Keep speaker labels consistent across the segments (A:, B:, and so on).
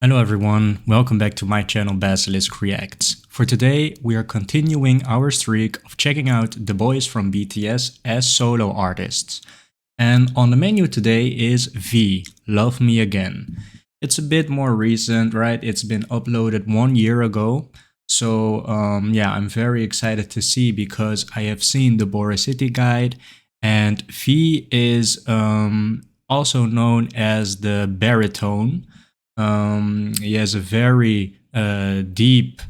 A: Hello everyone, welcome back to my channel Basilisk Reacts. For today, we are continuing our streak of checking out the boys from BTS as solo artists. And on the menu today is V, Love Me Again. It's a bit more recent, right? It's been uploaded 1 year ago. So yeah, I'm very excited to see because I have seen the Boracity guide and V is also known as the baritone. He has a very deep,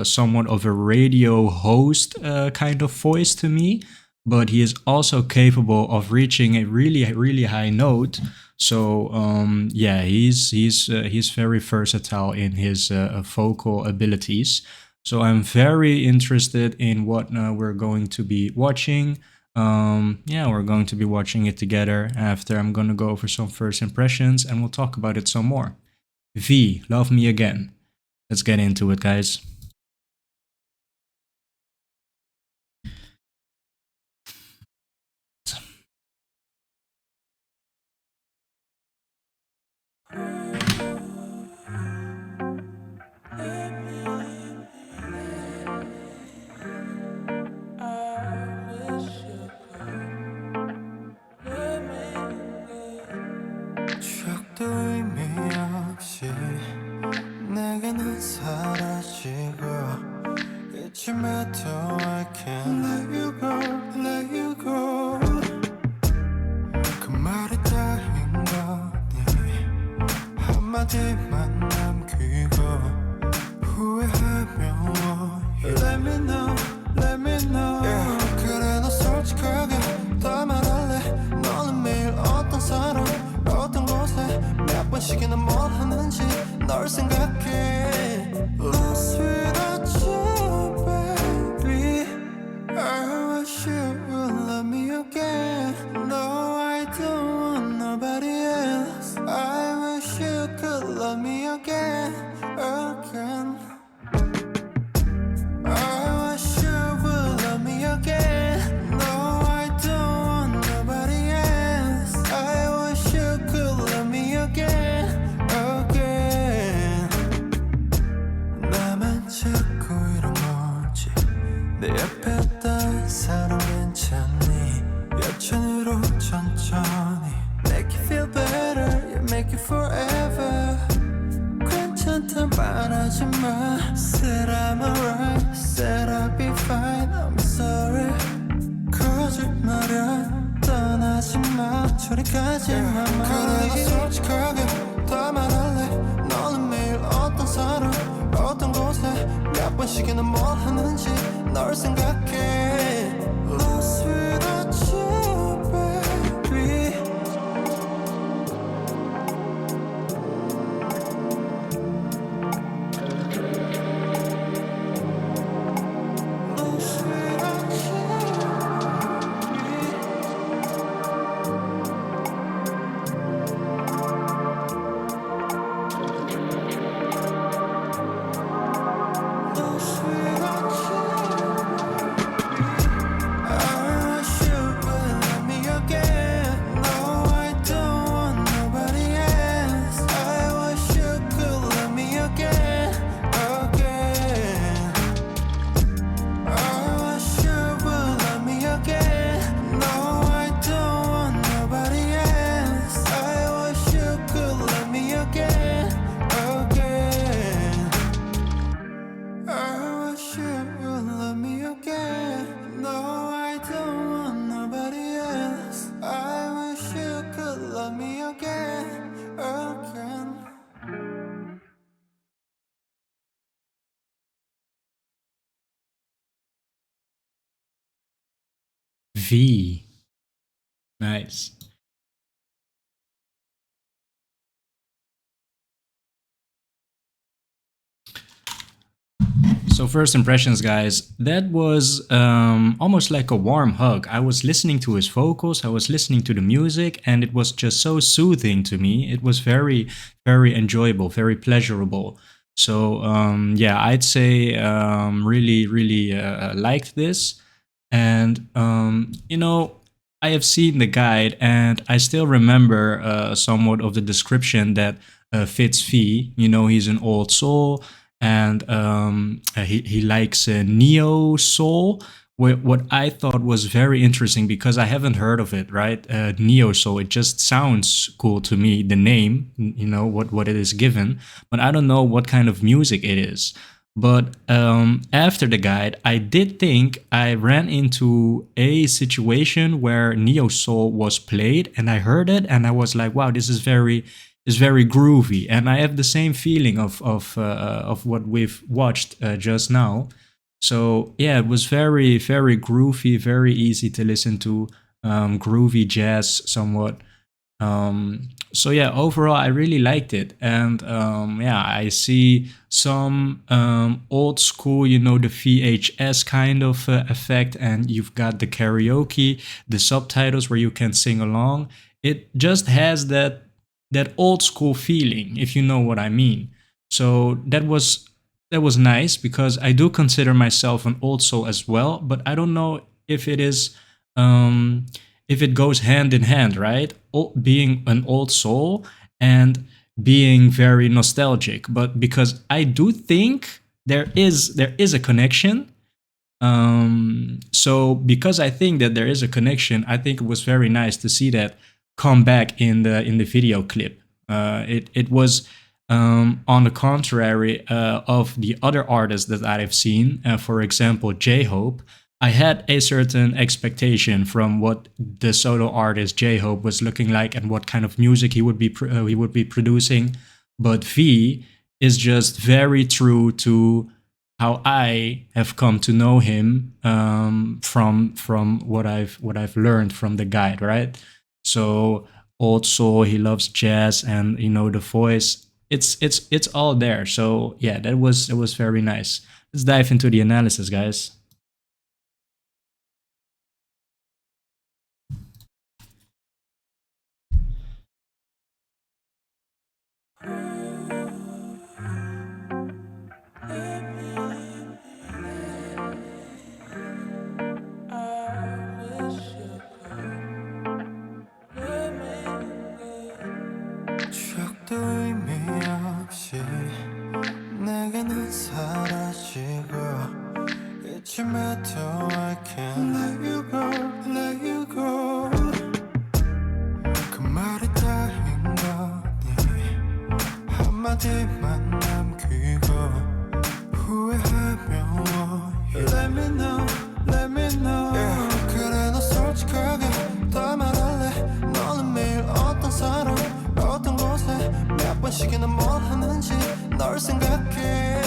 A: somewhat of a radio host kind of voice to me, but he is also capable of reaching a really high note. So yeah, he's very versatile in his vocal abilities. So I'm very interested in what we're going to be watching. Yeah, we're going to be watching it together. After I'm gonna go over some first impressions, and we'll talk about it some more. V, Love Me Again. Let's get into it, guys.
B: 추억도 의미 없이 내게는 사라지고 잊지마도 I can't let you go, let you go. 그 말이 다인 거니 한마디만 남기고 후회하며 Let me know, let me know. Yeah. 그래 너 솔직하게 다 말할래. 너는 매일 어떤 사람 어떤 곳에 몇 번씩이나 뭘 하는지 널 생각해. Lost without you, baby. I wish you would love me again. No, I don't want nobody else. I wish you could love me again, again. I wish you would love me again. No, I don't want nobody else. I wish you could love me again, again. 나만 자꾸 이런 거지. 내 옆에 다른 사람 괜찮니? 여천으로 천천히 Make you feel better, you make it forever. 괜찮다 말하지 마. Said I'm alright, said I'll be fine. I'm sorry. 거짓말은 떠나지 마. 저리까지 마. 그래 너 솔직하게 다 말할래. 너는 매일 어떤 사람 어떤 곳에 몇 번씩이나 뭘 하는지 널 생각해. Lost without you, baby. Lost without you, lost without you. I wish you would love me again. No, I don't want nobody else. I wish you could love me again, again. I wish you would love me again. No, I don't want nobody else. I wish you could love me again, again. I wish you would love me again. No, I don't want nobody else. I wish you could love me again, again.
A: V. Nice. So first impressions, guys, that was almost like a warm hug. I was listening to his vocals, I was listening to the music, and it was just so soothing to me. It was very enjoyable, very pleasurable. So yeah, I'd say really liked this. And you know, I have seen the guide, and I still remember somewhat of the description that fits Fee. You know, he's an old soul, and he likes neo soul. What I thought was very interesting, because I haven't heard of it, right? Neo soul. It just sounds cool to me. The name, you know, what it is given, but I don't know what kind of music it is. But after the guide, I did think I ran into a situation where Neo Soul was played, and I heard it, and I was like, "Wow, this is very groovy." And I have the same feeling of what we've watched just now. So yeah, it was very groovy, very easy to listen to, groovy jazz somewhat. So yeah, overall I really liked it, and yeah, I see some old school, you know, the VHS kind of effect, and you've got the karaoke, the subtitles where you can sing along. It just has that old school feeling, if you know what I mean. So that was nice, because I do consider myself an old soul as well, but I don't know if it is um, if it goes hand in hand, right? Being an old soul and being very nostalgic, but because I do think there is a connection. So because I think that there is a connection, I think it was very nice to see that come back in the video clip. It was on the contrary of the other artists that I've seen. For example, J Hope. I had a certain expectation from what the solo artist J Hope was looking like and what kind of music he would be producing. But V is just very true to how I have come to know him, from what I've learned from the guide, right? So old soul, he loves jazz, and you know the voice. It's all there. So yeah, that was very nice. Let's dive into the analysis, guys.
B: 추억도 의미 없이 내게는 사라지고 잊힘에도 I can't let you go, let you go. 그 말이 다인 거니 한마디만 남기고 후회하며 Let me know, let me know. Yeah. 그래 너 솔직하게 다 말할래. 너는 매일 어떤 사람 어떤 곳에 몇 번씩이나 뭘 하는지 널 생각해.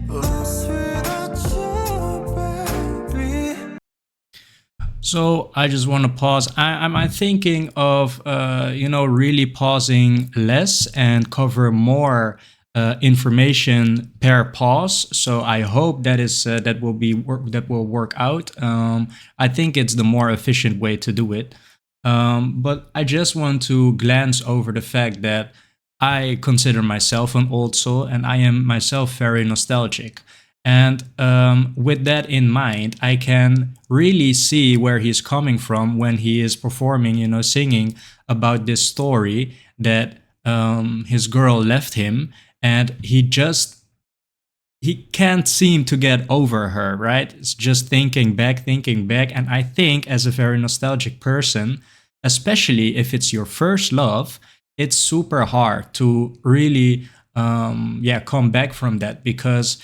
B: Lost without you, baby.
A: So I just want to pause. I'm thinking of really pausing less and cover more information per pause. So I hope that will work out. I think it's the more efficient way to do it. But I just want to glance over the fact that I consider myself an old soul, and I am myself very nostalgic. And with that in mind, I can really see where he's coming from when he is performing, singing about this story that his girl left him, and he can't seem to get over her, right? It's just thinking back, and I think as a very nostalgic person, especially if it's your first love, it's super hard to really come back from that, because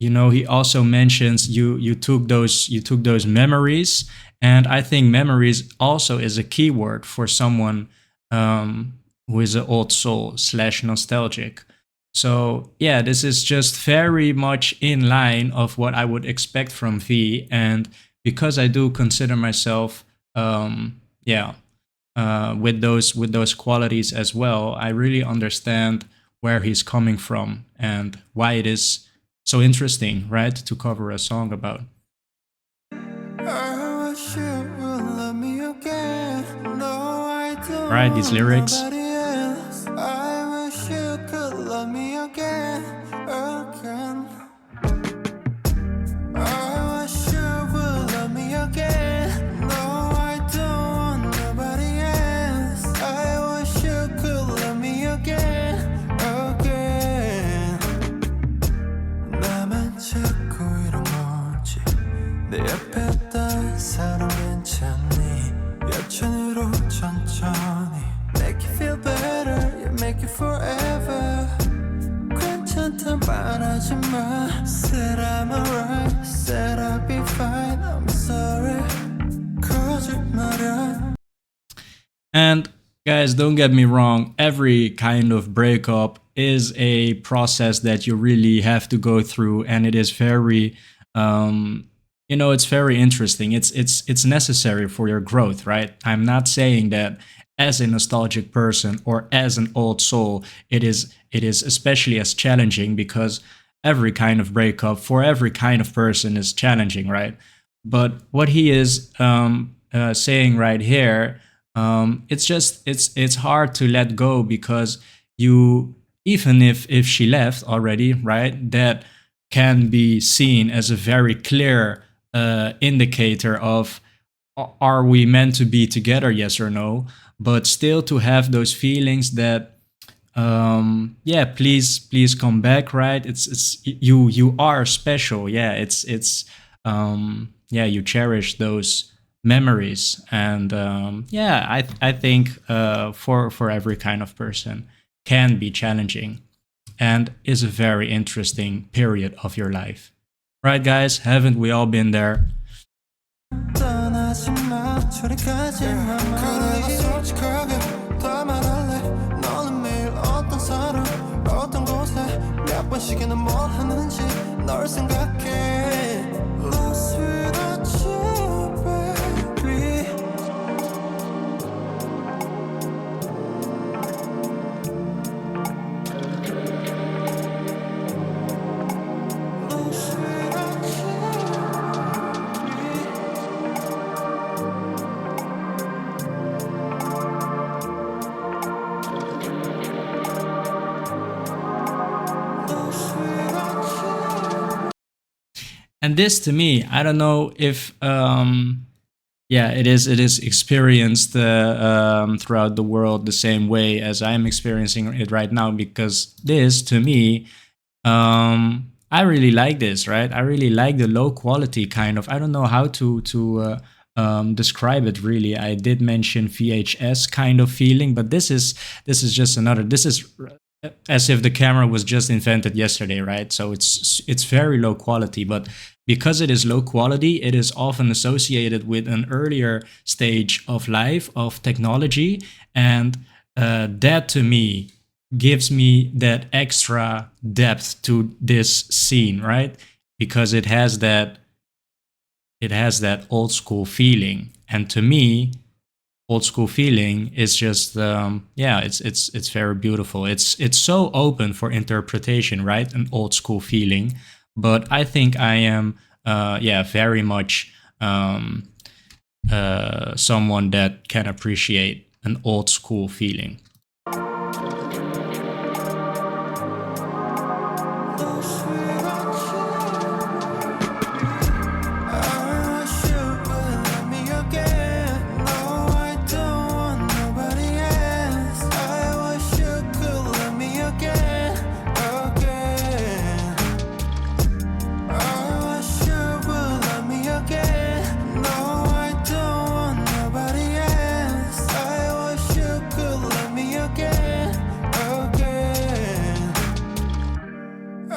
A: he also mentions you took those memories, and I think memories also is a keyword for someone who is an old soul slash nostalgic. So yeah, this is just very much in line of what I would expect from V, and because I do consider myself with those qualities as well, I really understand where he's coming from and why it is so interesting, right, to cover a song about.
B: I wish you would love me again. No, I don't
A: Right, these
B: want
A: lyrics.
B: nobody else. I wish you could love me again, again. I wish you would love me again. No, I don't want nobody else. I wish you could love me again, forever. 괜찮다 말하지 마. Said I'm alright. Said I'll be fine. I'm sorry. 거짓말이야.
A: And guys, don't get me wrong, every kind of breakup is a process that you really have to go through, and it is very it's very interesting. It's necessary for your growth, right? I'm not saying that as a nostalgic person or as an old soul, it is especially as challenging, because every kind of breakup for every kind of person is challenging, right? But what he is saying right here, it's just it's hard to let go, because you, even if she left already, right, that can be seen as a very clear indicator of, are we meant to be together, yes or no? But still to have those feelings that, yeah, please come back, right? It's you are special. Yeah, it's yeah, you cherish those memories. And yeah, I think for every kind of person, can be challenging and is a very interesting period of your life, right, guys? Haven't we all been there?
B: 떠나지 마. 저리까지 마. 그래도 솔직하게 다 말할래. 너는 매일 어떤 사람, 어떤 곳에, 몇 번씩이나 뭘 하는지 널 생각해. Lost without you, baby. Lost without
A: And this, to me, I don't know if yeah, it is experienced throughout the world the same way as I'm experiencing it right now, because this, to me, I really like this, right? I really like the low quality kind of. I don't know how to describe it really. I did mention VHS kind of feeling, but this is just another. This is as if the camera was just invented yesterday, right? So it's very low quality, but because it is low quality, it is often associated with an earlier stage of life, of technology, and that, to me, gives me that extra depth to this scene, right? Because it has that old school feeling, and to me, old school feeling is just yeah, it's very beautiful. It's so open for interpretation, right? An old school feeling, but I think I am yeah, very much someone that can appreciate an old school feeling.
B: lost without you. I wish you would let me again. No, I don't want nobody else. I wish you could let me again, again. I wish you would let me again. No, I don't want nobody else. I wish you could let me again, again. I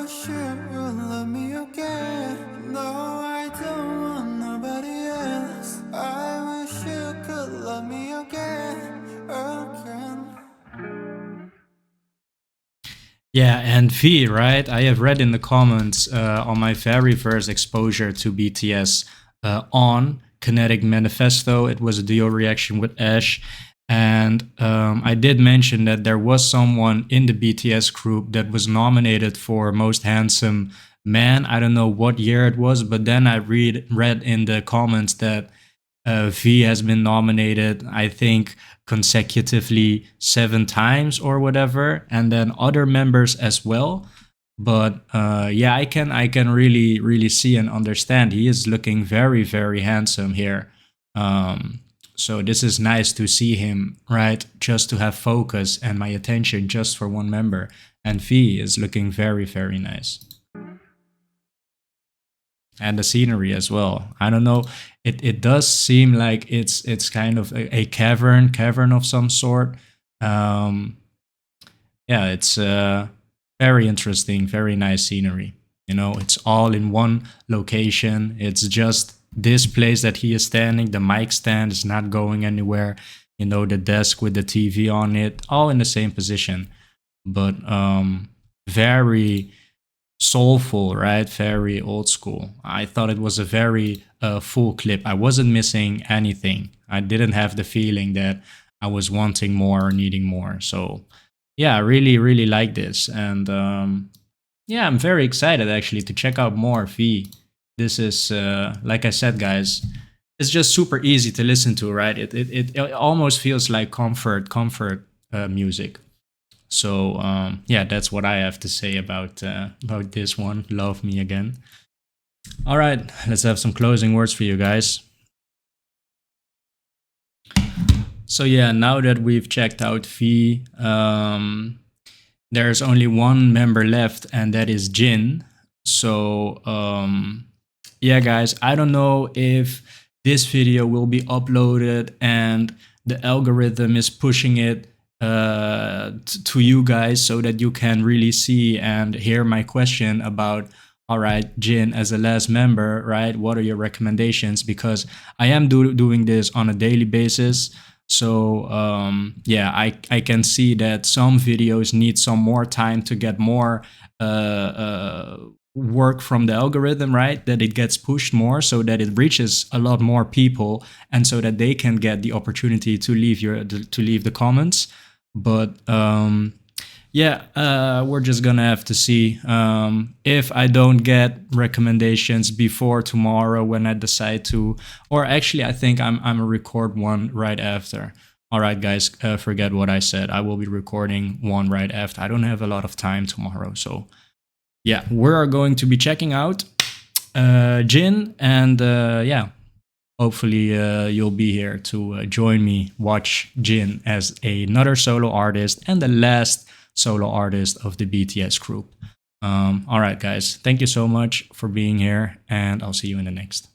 B: wish you would love me again. No, I don't want nobody else. I wish you could love me again, again.
A: Yeah, and V, right? I have read in the comments on my very first exposure to BTS on Kinetic Manifesto. It was a duo reaction with Ash. And I did mention that there was someone in the BTS group that was nominated for Most Handsome Man. I don't know what year it was, but then I read in the comments that V has been nominated, I think, consecutively 7 times or whatever, and then other members as well. But yeah, I can really see and understand. He is looking very handsome here. So this is nice to see him, right? Just to have focus and my attention just for one member. And V is looking very nice. And the scenery as well. I don't know. It does seem like it's kind of a cavern of some sort. yeah, it's very interesting, very nice scenery. You know, it's all in one location. It's just this place that he is standing. The mic stand is not going anywhere. You know, the desk with the TV on it, all in the same position. But very soulful, right? Very old school. I thought it was a very full clip. I wasn't missing anything. I didn't have the feeling that I was wanting more or needing more. So, yeah, I really, really like this. And yeah, I'm very excited actually to check out more V. This is, like I said, guys, it's just super easy to listen to, right? It almost feels like comfort music. So yeah, that's what I have to say about this one. Love Me Again. All right, let's have some closing words for you guys. So yeah, now that we've checked out V, there's only one member left, and that is Jin. So yeah, guys, I don't know if this video will be uploaded and the algorithm is pushing it to you guys so that you can really see and hear my question about, all right, Jin, as a last member, right, what are your recommendations? Because I am doing this on a daily basis. So yeah, I can see that some videos need some more time to get more work from the algorithm, right? That it gets pushed more so that it reaches a lot more people and so that they can get the opportunity to leave the comments. But yeah, we're just gonna have to see if I don't get recommendations before tomorrow when I decide to, or actually I think I'm gonna record one right after. All right, guys, forget what I said. I will be recording one right after. I don't have a lot of time tomorrow, so yeah, we're going to be checking out Jin, and yeah, hopefully you'll be here to join me watch Jin as another solo artist and the last solo artist of the BTS group. All right, guys, thank you so much for being here, and I'll see you in the next.